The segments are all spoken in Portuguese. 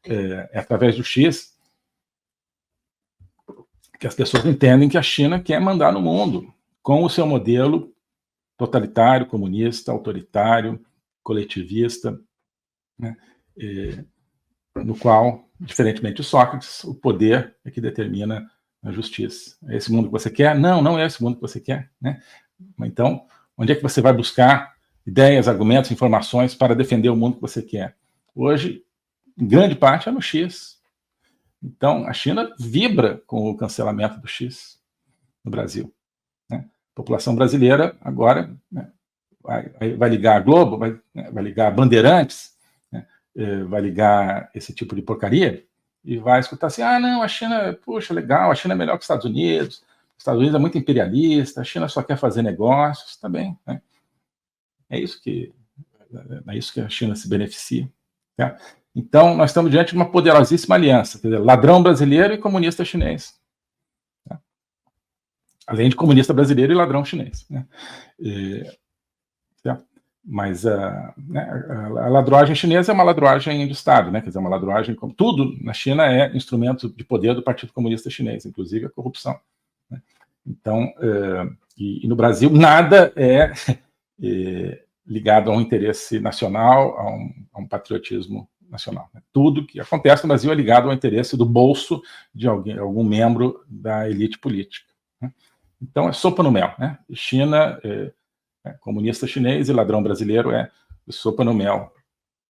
é através do X que as pessoas entendem que a China quer mandar no mundo com o seu modelo totalitário, comunista, autoritário, coletivista, né? No qual, diferentemente de Sócrates, o poder é que determina a justiça. É esse mundo que você quer? Não, não é esse mundo que você quer, né? Então, onde é que você vai buscar ideias, argumentos, informações para defender o mundo que você quer? Hoje, em grande parte, é no X. Então, a China vibra com o cancelamento do X no Brasil, né? A população brasileira agora, né, vai ligar a Globo, vai ligar a Bandeirantes, né, vai ligar esse tipo de porcaria e vai escutar assim, não, a China, puxa, legal, a China é melhor que os Estados Unidos é muito imperialista, a China só quer fazer negócios, tá bem, né? É isso que a China se beneficia, tá? Então, nós estamos diante de uma poderosíssima aliança, quer dizer, ladrão brasileiro e comunista chinês. Tá? Além de comunista brasileiro e ladrão chinês. Né? Tá? Mas a ladruagem chinesa é uma ladruagem de Estado, né? Quer dizer, uma ladruagem, como tudo na China é instrumento de poder do Partido Comunista Chinês, inclusive a corrupção. Né? Então, e no Brasil, nada é ligado a um interesse nacional, a um patriotismo nacional. Né? Tudo que acontece no Brasil é ligado ao interesse do bolso de algum membro da elite política. Né? Então, é sopa no mel. Né? China, comunista chinês e ladrão brasileiro é sopa no mel.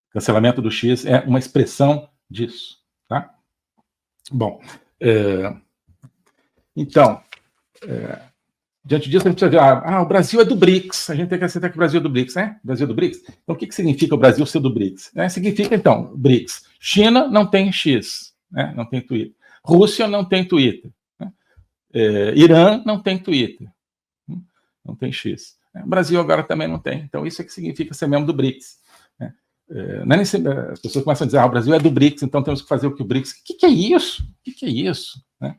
Cancelamento do X é uma expressão disso. Tá? Bom, então, diante disso, a gente precisa ver, o Brasil é do BRICS, a gente tem que aceitar que o Brasil é do BRICS, né? O Brasil é do BRICS. Então, o que significa o Brasil ser do BRICS? Significa, então, BRICS. China não tem X, né? Não tem Twitter. Rússia não tem Twitter. Né? Irã não tem Twitter. Não tem X. O Brasil agora também não tem. Então, isso é que significa ser membro do BRICS. Né? As pessoas começam a dizer, o Brasil é do BRICS, então temos que fazer o que o BRICS... O que é isso? O que é isso? Né?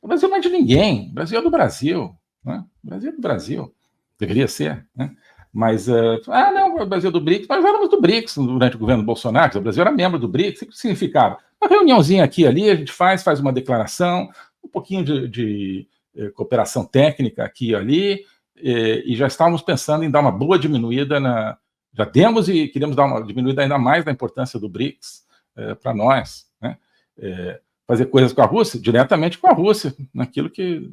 O Brasil não é de ninguém. O Brasil é do Brasil. Né? O Brasil é do Brasil. Deveria ser. Né? Mas, não, o Brasil é do BRICS. Nós éramos do BRICS durante o governo Bolsonaro. O Brasil era membro do BRICS. O que significava? Uma reuniãozinha aqui e ali, a gente faz uma declaração, um pouquinho de cooperação técnica aqui e ali, e já estávamos pensando em dar uma boa diminuída já demos e queríamos dar uma diminuída ainda mais da importância do BRICS para nós, né? Fazer coisas com a Rússia, diretamente com a Rússia, naquilo que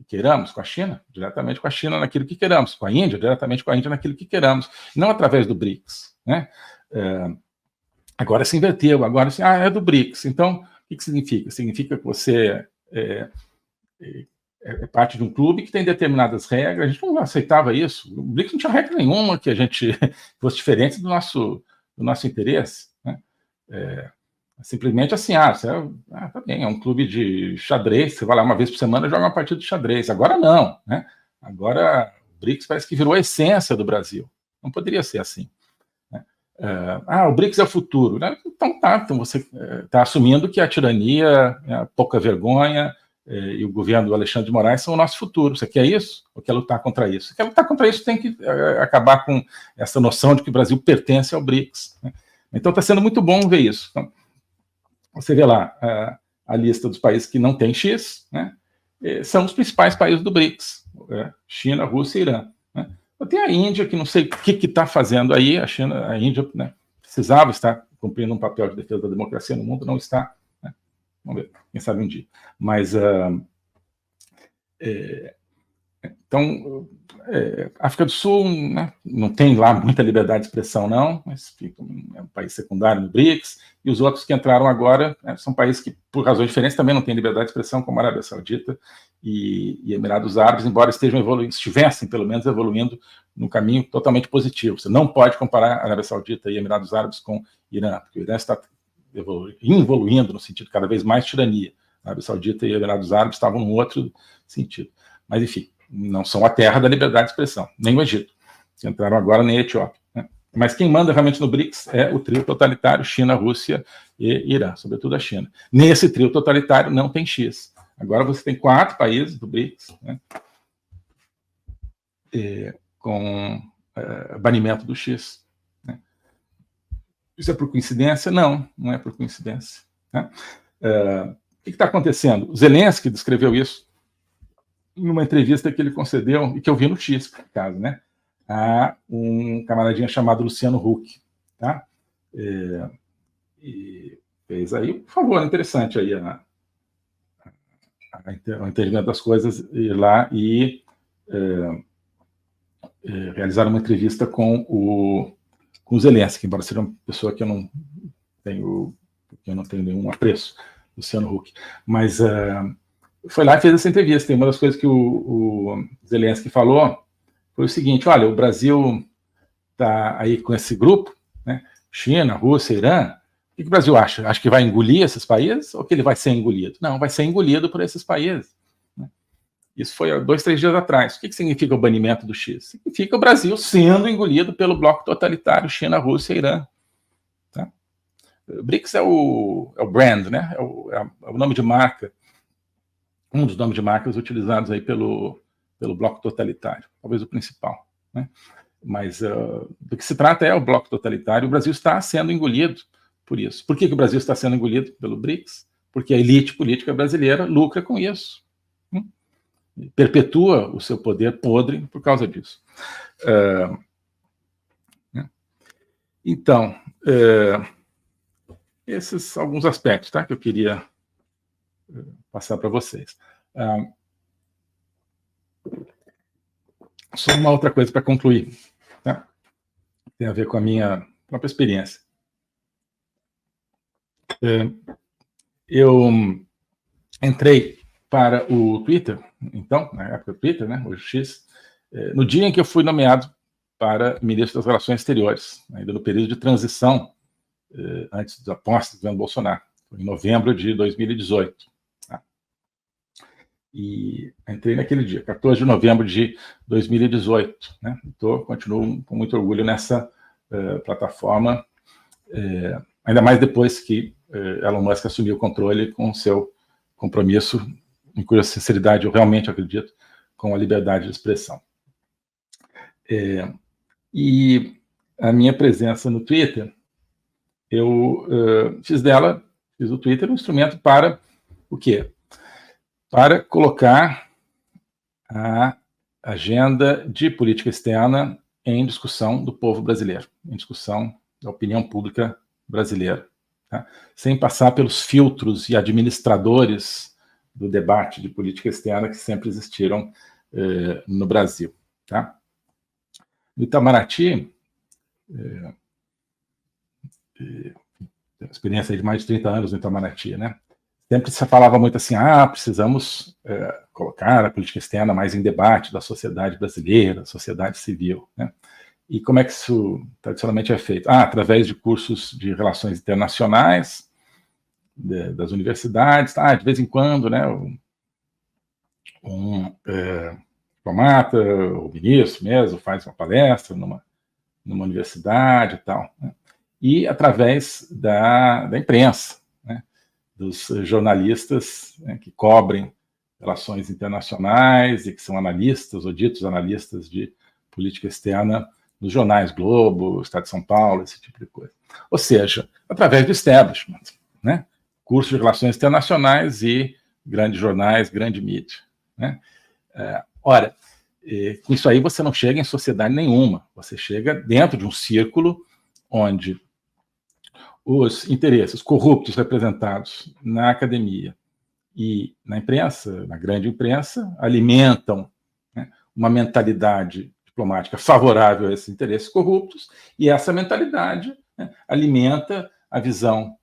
queiramos, com a China, diretamente com a China naquilo que queiramos, com a Índia, diretamente com a Índia naquilo que queiramos, não através do BRICS. Né? Agora se inverteu, agora assim, é do BRICS. Então, o que significa? Significa que você é parte de um clube que tem determinadas regras. A gente não aceitava isso. O BRICS não tinha regra nenhuma que a gente fosse diferente do nosso interesse. Né? Simplesmente assim, tá bem, é um clube de xadrez, você vai lá uma vez por semana e joga uma partida de xadrez. Agora não, né? Agora o BRICS parece que virou a essência do Brasil. Não poderia ser assim. Né? O BRICS é o futuro. Né? Então você está assumindo que a tirania, a pouca vergonha e o governo do Alexandre de Moraes são o nosso futuro. Você quer isso? Ou quer lutar contra isso? Se quer lutar contra isso, tem que acabar com essa noção de que o Brasil pertence ao BRICS. Né? Então está sendo muito bom ver isso. Então, você vê lá a lista dos países que não tem X, né? São os principais países do BRICS, China, Rússia e Irã. Né? Tem a Índia, que não sei o que está fazendo aí, a Índia, né, precisava estar cumprindo um papel de defesa da democracia no mundo, não está. Né? Vamos ver, quem sabe um dia. Mas, então, África do Sul, né, não tem lá muita liberdade de expressão, não, mas é um país secundário no BRICS, e os outros que entraram agora são países que, por razões diferentes, também não têm liberdade de expressão, como a Arábia Saudita e Emirados Árabes, embora estivessem, pelo menos, evoluindo num caminho totalmente positivo. Você não pode comparar a Arábia Saudita e Emirados Árabes com Irã, porque o Irã está evoluindo no sentido de cada vez mais tirania. A Arábia Saudita e Emirados Árabes estavam num outro sentido. Mas, enfim, não são a terra da liberdade de expressão, nem o Egito, que entraram agora, nem a Etiópia. Né? Mas quem manda realmente no BRICS é o trio totalitário China, Rússia e Irã, sobretudo a China. Nesse trio totalitário não tem X. Agora você tem 4 países do BRICS, né? Com banimento do X. Né? Isso é por coincidência? Não, não é por coincidência. Né? O que está acontecendo? O Zelensky descreveu isso numa entrevista que ele concedeu, e que eu vi no X, por acaso, né? A um camaradinha chamado Luciano Huck. Tá? E fez aí, por favor, interessante aí o entendimento das coisas, ir lá e realizar uma entrevista com o Zelensky, embora seja uma pessoa que eu não tenho nenhum apreço, Luciano Huck. Mas foi lá e fez essa entrevista. E uma das coisas que o Zelensky falou foi o seguinte: olha, o Brasil está aí com esse grupo, né? China, Rússia, Irã. O que o Brasil acha? Acha que vai engolir esses países ou que ele vai ser engolido? Não, vai ser engolido por esses países. Né? Isso foi há 2, 3 dias atrás. O que significa o banimento do X? Significa o Brasil sendo engolido pelo bloco totalitário China, Rússia e Irã. Tá? O BRICS é o brand, né? É o nome de marca, um dos nomes de marcas utilizados aí pelo bloco totalitário, talvez o principal. Né? Mas do que se trata é o bloco totalitário. O Brasil está sendo engolido por isso. Por que o Brasil está sendo engolido pelo BRICS? Porque a elite política brasileira lucra com isso. Perpetua o seu poder podre por causa disso. Então, esses alguns aspectos, tá, que eu queria passar para vocês. Só uma outra coisa para concluir. Tá? Tem a ver com a minha própria experiência. Eu entrei para o Twitter, então, na época do Twitter, né, hoje X, no dia em que eu fui nomeado para ministro das Relações Exteriores, ainda no período de transição, antes da posse do governo Bolsonaro, em novembro de 2018. Tá? E entrei naquele dia, 14 de novembro de 2018. Né? Continuo com muito orgulho nessa plataforma, ainda mais depois que Elon Musk assumiu o controle com seu compromisso, em cuja sinceridade eu realmente acredito, com a liberdade de expressão. E a minha presença no Twitter, eu fiz o Twitter um instrumento para o quê? Para colocar a agenda de política externa em discussão do povo brasileiro, em discussão da opinião pública brasileira, tá? Sem passar pelos filtros e administradores do debate de política externa que sempre existiram no Brasil. Tá? No Itamaraty, experiência de mais de 30 anos no Itamaraty, né? Sempre se falava muito assim, precisamos colocar a política externa mais em debate da sociedade brasileira, da sociedade civil, né? E como é que isso tradicionalmente é feito? Através de cursos de relações internacionais, das universidades, de vez em quando, né, um diplomata, o ministro mesmo, faz uma palestra numa universidade e tal, né? E através da imprensa, né, dos jornalistas, né, que cobrem relações internacionais e que são analistas ou ditos analistas de política externa nos jornais Globo, Estado de São Paulo, esse tipo de coisa. Ou seja, através do establishment, né? Curso de relações internacionais e grandes jornais, grande mídia. Né? Ora, com isso aí você não chega em sociedade nenhuma, você chega dentro de um círculo onde os interesses corruptos representados na academia e na imprensa, na grande imprensa, alimentam, né, uma mentalidade diplomática favorável a esses interesses corruptos, e essa mentalidade, né, alimenta a visão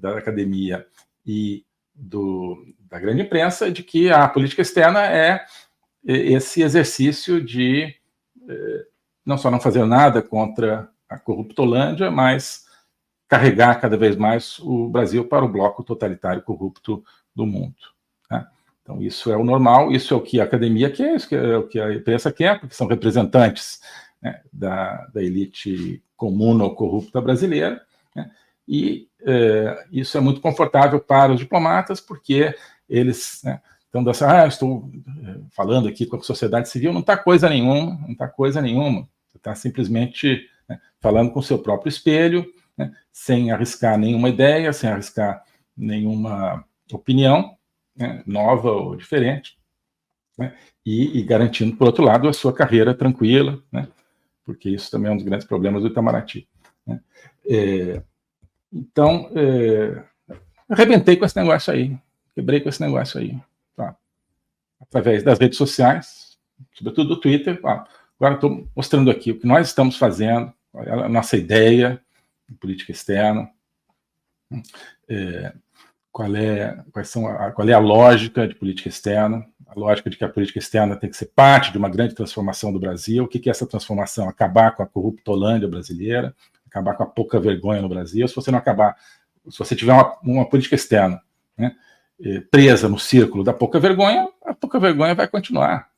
da academia e da grande imprensa de que a política externa é esse exercício de não só não fazer nada contra a corruptolândia, mas carregar cada vez mais o Brasil para o bloco totalitário corrupto do mundo. Tá? Então, isso é o normal, isso é o que a academia quer, isso é o que a imprensa quer, porque são representantes, né, da elite comum ou corrupta brasileira, né? E isso é muito confortável para os diplomatas, porque eles, né, estão assim, estou falando aqui com a sociedade civil, não está coisa nenhuma, você está simplesmente, né, falando com o seu próprio espelho, né, sem arriscar nenhuma ideia, sem arriscar nenhuma opinião, né, nova ou diferente, né, e garantindo, por outro lado, a sua carreira tranquila, né, porque isso também é um dos grandes problemas do Itamaraty, né. Então, arrebentei com esse negócio aí, quebrei com esse negócio aí, tá? Através das redes sociais, sobretudo do Twitter. Agora estou mostrando aqui o que nós estamos fazendo, a nossa ideia de política externa, qual é a lógica de política externa, a lógica de que a política externa tem que ser parte de uma grande transformação do Brasil. O que é essa transformação? Acabar com a corruptolândia brasileira, acabar com a pouca vergonha no Brasil. Se você não acabar, se você tiver uma política externa, né, presa no círculo da pouca vergonha, a pouca vergonha vai continuar,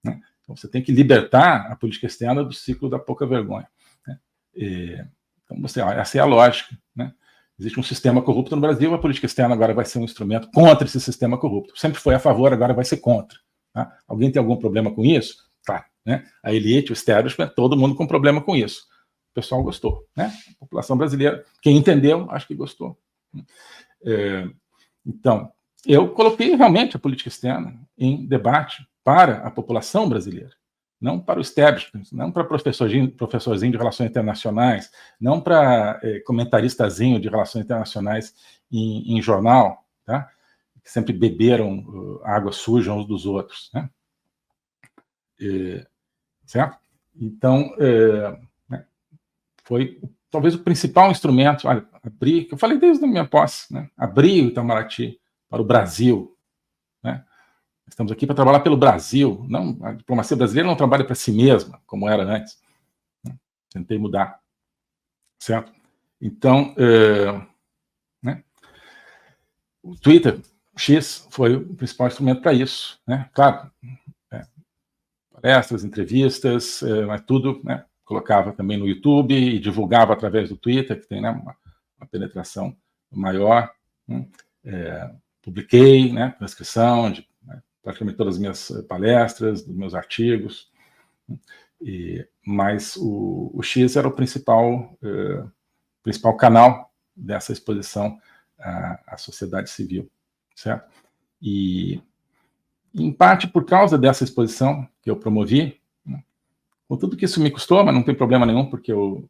né? Então você tem que libertar a política externa do ciclo da pouca vergonha, né? Então essa é a lógica, né? Existe um sistema corrupto no Brasil, a política externa agora vai ser um instrumento contra esse sistema corrupto. Sempre foi a favor, agora vai ser contra. Tá? Alguém tem algum problema com isso? Tá, né? A elite, o establishment, todo mundo com problema com isso. O pessoal gostou, né? A população brasileira, quem entendeu, acho que gostou. Então, eu coloquei realmente a política externa em debate para a população brasileira, não para o establishment, não para professorzinho de relações internacionais, não para comentaristazinho de relações internacionais em jornal, tá? Que sempre beberam água suja uns dos outros, né? Certo? Então, foi talvez o principal instrumento, olha, abrir, que eu falei desde a minha posse, né? Abrir o Itamaraty para o Brasil, né? Estamos aqui para trabalhar pelo Brasil. Não, a diplomacia brasileira não trabalha para si mesma, como era antes. Tentei mudar, certo? Então, né, o Twitter, X, foi o principal instrumento para isso, né? Claro, palestras, entrevistas, mas tudo, né, colocava também no YouTube e divulgava através do Twitter, que tem, né, uma penetração maior, né? Publiquei, né, transcrição de praticamente todas as minhas palestras, dos meus artigos, mas o X era o principal canal dessa exposição à sociedade civil, certo? E, em parte, por causa dessa exposição que eu promovi, né, com tudo que isso me custou, mas não tem problema nenhum, porque eu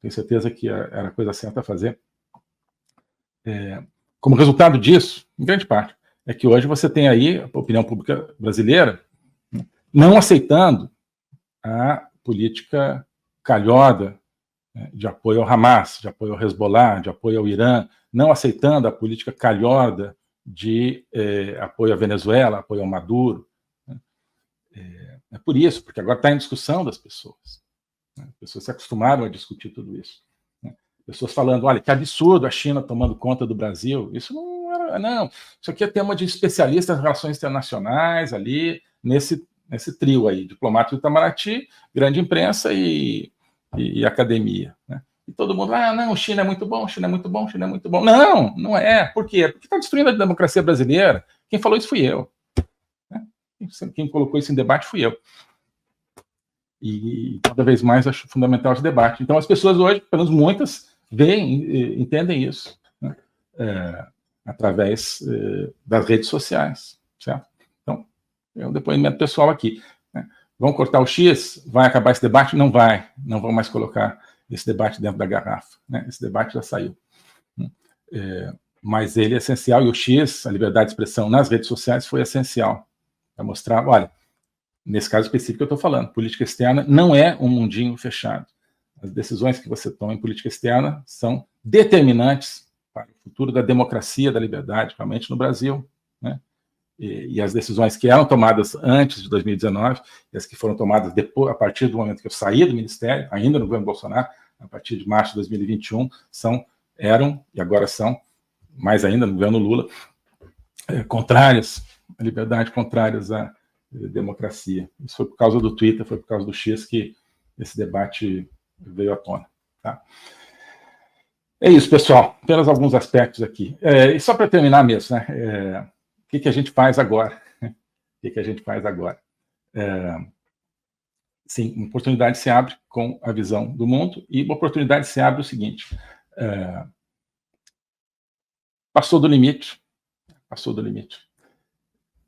tenho certeza que era a coisa certa a fazer. Como resultado disso, em grande parte, é que hoje você tem aí a opinião pública brasileira não aceitando a política calhorda, né, de apoio ao Hamas, de apoio ao Hezbollah, de apoio ao Irã, não aceitando a política calhorda de apoio à Venezuela, apoio ao Maduro. Né? É por isso, porque agora está em discussão das pessoas. Né? As pessoas se acostumaram a discutir tudo isso. Né? Pessoas falando, olha, que absurdo a China tomando conta do Brasil. Isso não, isso aqui é tema de especialistas em relações internacionais ali, nesse trio aí, diplomata do Itamaraty, grande imprensa e academia, né? E todo mundo, não, China é muito bom, China é muito bom, China é muito bom. Não, não é. Por quê? Porque está destruindo a democracia brasileira. Quem falou isso fui eu. Né? Quem colocou isso em debate fui eu. E cada vez mais acho fundamental esse debate. Então as pessoas hoje, pelo menos muitas, veem, entendem isso, né? Através das redes sociais, certo? Então, é um depoimento pessoal aqui, né? Vão cortar o X? Vai acabar esse debate? Não vai. Não vão mais colocar esse debate dentro da garrafa, né? Esse debate já saiu. Mas ele é essencial, e o X, a liberdade de expressão nas redes sociais, foi essencial para mostrar, olha, nesse caso específico que eu estou falando, política externa não é um mundinho fechado. As decisões que você toma em política externa são determinantes para o futuro da democracia, da liberdade, realmente no Brasil, né? E as decisões que eram tomadas antes de 2019, e as que foram tomadas depois, a partir do momento que eu saí do Ministério, ainda no governo Bolsonaro, a partir de março de 2021, eram, e agora são, mais ainda no governo Lula, contrárias à liberdade, contrárias à democracia. Isso foi por causa do Twitter, foi por causa do X que esse debate veio à tona. Tá? É isso, pessoal, apenas alguns aspectos aqui. E só para terminar mesmo, né? O que a gente faz agora? O que a gente faz agora? Sim, uma oportunidade se abre com a visão do mundo, e uma oportunidade se abre o seguinte: passou do limite,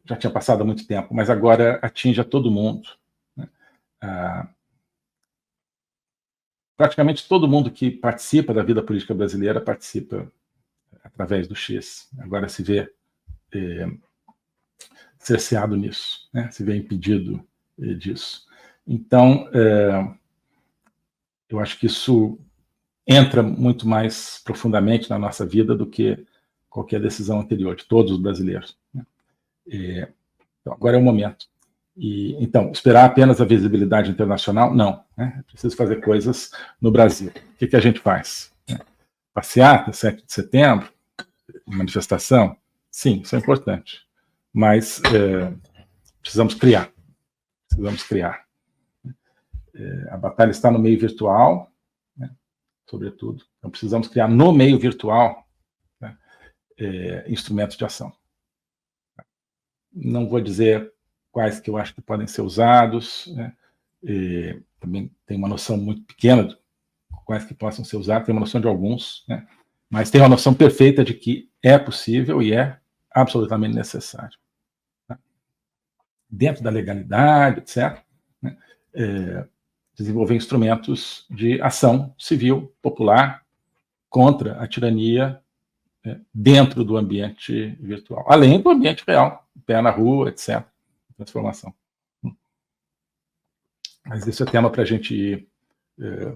já tinha passado há muito tempo, mas agora atinge a todo mundo, né? Praticamente todo mundo que participa da vida política brasileira participa através do X. Agora se vê cerceado nisso, né? Se vê impedido disso. Então, eu acho que isso entra muito mais profundamente na nossa vida do que qualquer decisão anterior, de todos os brasileiros, né? Então, agora é o momento. Então, esperar apenas a visibilidade internacional? Não, né? É preciso fazer coisas no Brasil. O que a gente faz? Passeata, 7 de setembro, manifestação? Sim, isso é importante. Mas precisamos criar. A batalha está no meio virtual, né, sobretudo. Então, precisamos criar no meio virtual, né, instrumentos de ação. Não vou dizer quais que eu acho que podem ser usados, né, também tem uma noção muito pequena de quais que possam ser usados, tem uma noção de alguns, né, mas tem uma noção perfeita de que é possível e é absolutamente necessário, né, dentro da legalidade, etc., né, desenvolver instrumentos de ação civil, popular, contra a tirania dentro do ambiente virtual, além do ambiente real, pé na rua, etc., transformação. Mas isso é tema para a gente ir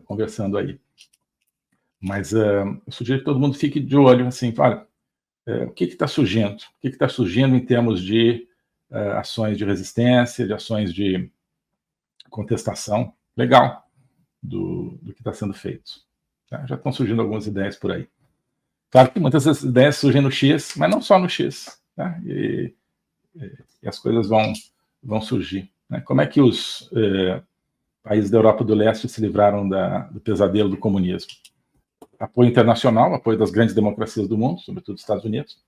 conversando aí. Mas eu sugiro que todo mundo fique de olho, assim, olha, o que está surgindo? O que está surgindo em termos de ações de resistência, de ações de contestação legal do que está sendo feito. Tá? Já estão surgindo algumas ideias por aí. Claro que muitas dessas ideias surgem no X, mas não só no X. Tá? E as coisas vão surgir. Né? Como é que os países da Europa do Leste se livraram do pesadelo do comunismo? Apoio internacional, apoio das grandes democracias do mundo, sobretudo dos Estados Unidos.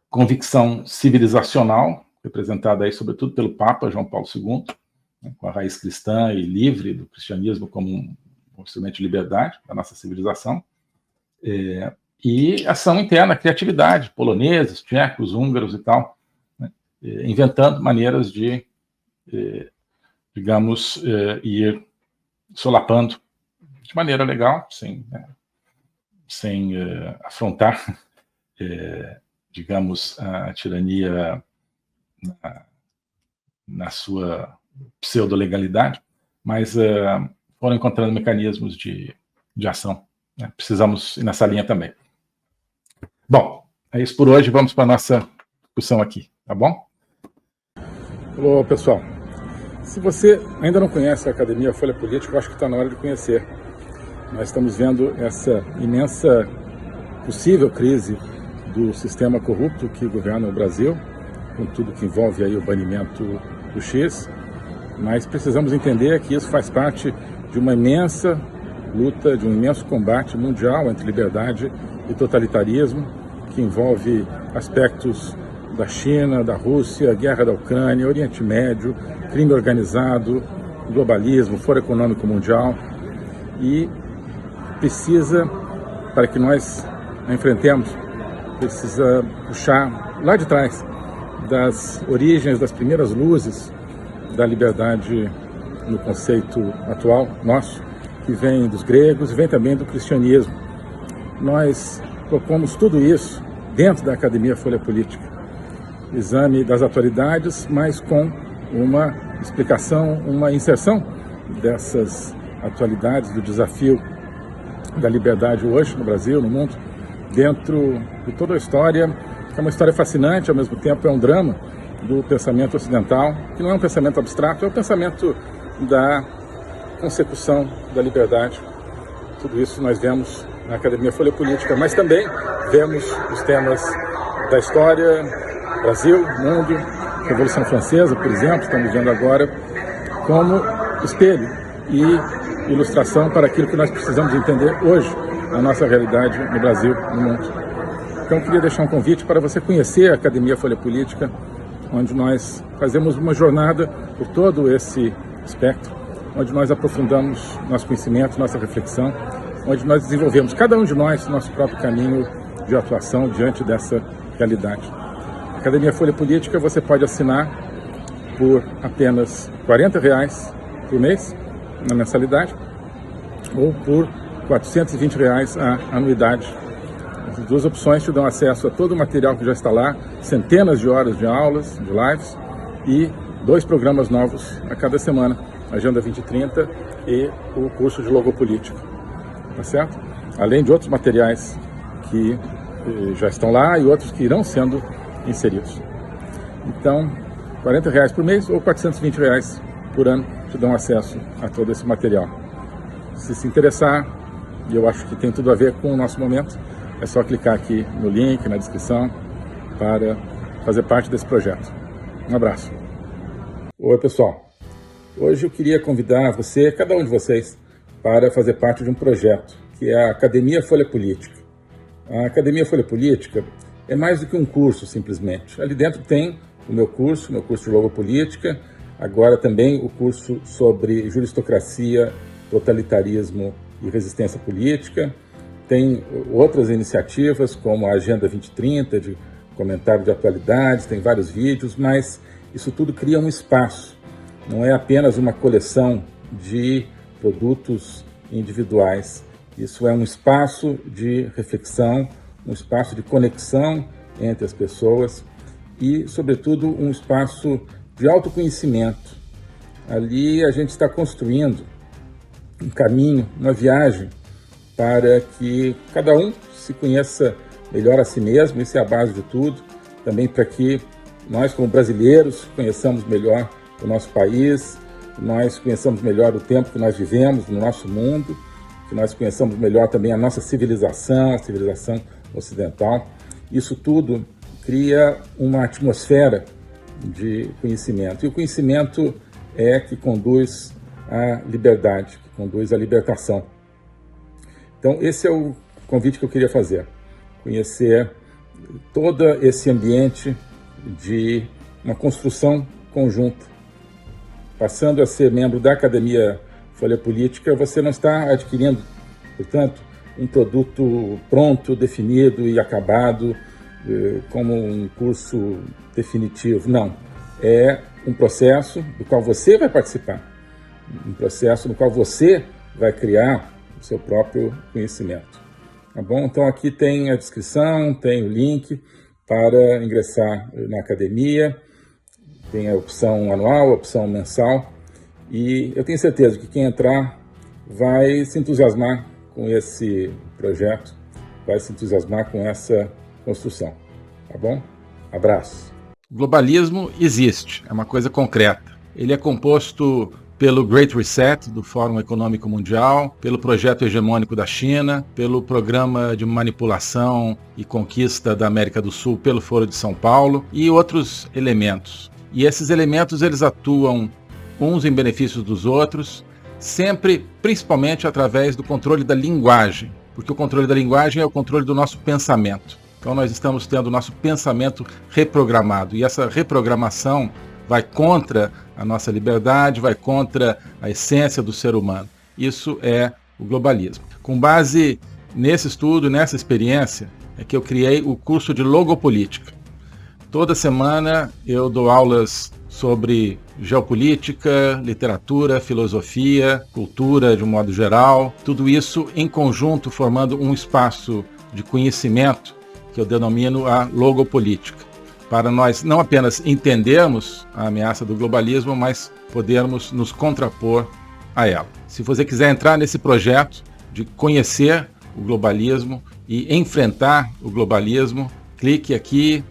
Convicção civilizacional, representada aí sobretudo pelo Papa João Paulo II, né, com a raiz cristã e livre do cristianismo como um instrumento de liberdade da nossa civilização. E ação interna, criatividade, poloneses, tchecos, húngaros e tal, né, inventando maneiras de, digamos, ir solapando de maneira legal, sem afrontar, digamos, a tirania na sua pseudo-legalidade, mas foram encontrando mecanismos de ação. Né? Precisamos ir nessa linha também. Bom, é isso por hoje. Vamos para a nossa discussão aqui, tá bom? Olá, pessoal. Se você ainda não conhece a Academia Folha Política, eu acho que está na hora de conhecer. Nós estamos vendo essa imensa possível crise do sistema corrupto que governa o Brasil, com tudo que envolve aí o banimento do X, mas precisamos entender que isso faz parte de uma imensa luta, de um imenso combate mundial entre liberdade e totalitarismo, que envolve aspectos da China, da Rússia, guerra da Ucrânia, Oriente Médio, crime organizado, globalismo, Fórum Econômico Mundial, e precisa, para que nós a enfrentemos, precisa puxar lá de trás, das origens, das primeiras luzes da liberdade no conceito atual nosso, que vem dos gregos e vem também do cristianismo. Nós propomos tudo isso dentro da Academia Folha Política. Exame das atualidades, mas com uma explicação, uma inserção dessas atualidades, do desafio da liberdade hoje no Brasil, no mundo, dentro de toda a história, que é uma história fascinante, ao mesmo tempo é um drama do pensamento ocidental, que não é um pensamento abstrato, é o pensamento da consecução da liberdade. Tudo isso nós vemos na Academia Folha Política, mas também vemos os temas da história, Brasil, mundo, Revolução Francesa, por exemplo, estamos vendo agora, como espelho e ilustração para aquilo que nós precisamos entender hoje, na nossa realidade no Brasil, no mundo. Então, eu queria deixar um convite para você conhecer a Academia Folha Política, onde nós fazemos uma jornada por todo esse espectro, onde nós aprofundamos nosso conhecimento, nossa reflexão, onde nós desenvolvemos, cada um de nós, nosso próprio caminho de atuação diante dessa realidade. A Academia Folha Política você pode assinar por apenas R$ 40 por mês, na mensalidade, ou por R$ 420 a anuidade. As duas opções te dão acesso a todo o material que já está lá, centenas de horas de aulas, de lives, e 2 programas novos a cada semana, Agenda 2030 e o curso de Logopolítica, tá certo? Além de outros materiais que já estão lá e outros que irão sendo inseridos. Então, R$ 40 por mês ou R$ 420 por ano te dão acesso a todo esse material. Se interessar, e eu acho que tem tudo a ver com o nosso momento, é só clicar aqui no link, na descrição, para fazer parte desse projeto. Um abraço. Oi, pessoal. Hoje eu queria convidar você, cada um de vocês, para fazer parte de um projeto, que é a Academia Folha Política. A Academia Folha Política é mais do que um curso, simplesmente. Ali dentro tem o meu curso de Logopolítica, agora também o curso sobre juristocracia, totalitarismo e resistência política. Tem outras iniciativas, como a Agenda 2030, de comentário de atualidades, tem vários vídeos, mas isso tudo cria um espaço. Não é apenas uma coleção de produtos individuais. Isso é um espaço de reflexão, um espaço de conexão entre as pessoas e, sobretudo, um espaço de autoconhecimento. Ali a gente está construindo um caminho, uma viagem para que cada um se conheça melhor a si mesmo, isso é a base de tudo, também para que nós, como brasileiros, conheçamos melhor o nosso país, que nós conheçamos melhor o tempo que nós vivemos no nosso mundo, que nós conheçamos melhor também a nossa civilização, a civilização ocidental. Isso tudo cria uma atmosfera de conhecimento. E o conhecimento é que conduz à liberdade, que conduz à libertação. Então, esse é o convite que eu queria fazer. Conhecer todo esse ambiente de uma construção conjunta. Passando a ser membro da Academia Folha Política, você não está adquirindo, portanto, um produto pronto, definido e acabado, como um curso definitivo. Não. É um processo do qual você vai participar, um processo no qual você vai criar o seu próprio conhecimento. Tá bom? Então aqui tem a descrição, tem o link para ingressar na academia, tem a opção anual, a opção mensal, e eu tenho certeza que quem entrar vai se entusiasmar com esse projeto, vai se entusiasmar com essa construção, tá bom? Abraço. O globalismo existe, é uma coisa concreta. Ele é composto pelo Great Reset, do Fórum Econômico Mundial, pelo projeto hegemônico da China, pelo programa de manipulação e conquista da América do Sul pelo Foro de São Paulo e outros elementos. E esses elementos eles atuam uns em benefício dos outros, sempre, principalmente através do controle da linguagem, porque o controle da linguagem é o controle do nosso pensamento. Então nós estamos tendo o nosso pensamento reprogramado, e essa reprogramação vai contra a nossa liberdade, vai contra a essência do ser humano. Isso é o globalismo. Com base nesse estudo, nessa experiência, é que eu criei o curso de Logopolítica. Toda semana eu dou aulas sobre geopolítica, literatura, filosofia, cultura de um modo geral, tudo isso em conjunto formando um espaço de conhecimento que eu denomino a logopolítica, para nós não apenas entendermos a ameaça do globalismo, mas podermos nos contrapor a ela. Se você quiser entrar nesse projeto de conhecer o globalismo e enfrentar o globalismo, clique aqui